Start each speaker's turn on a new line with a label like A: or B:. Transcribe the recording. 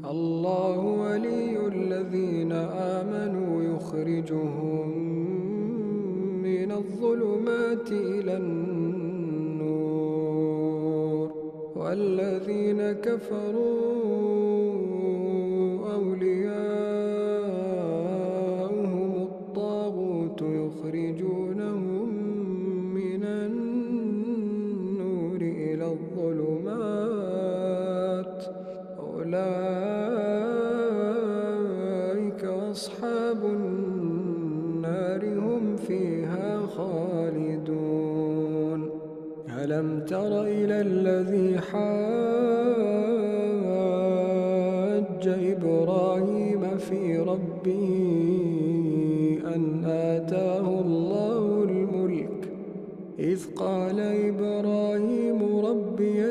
A: الله ولي الذين آمنوا يخرجهم من الظلمات إلى النور، والذين كفروا أولياؤهم الطاغوت يخرجونهم من النور إلى الظلمات، أولئك أصحاب النار هم فيها خالدون. ألم تر إلى الذي حاج إبراهيم في ربه أن آتاه الله الملك إذ قال إبراهيم ربي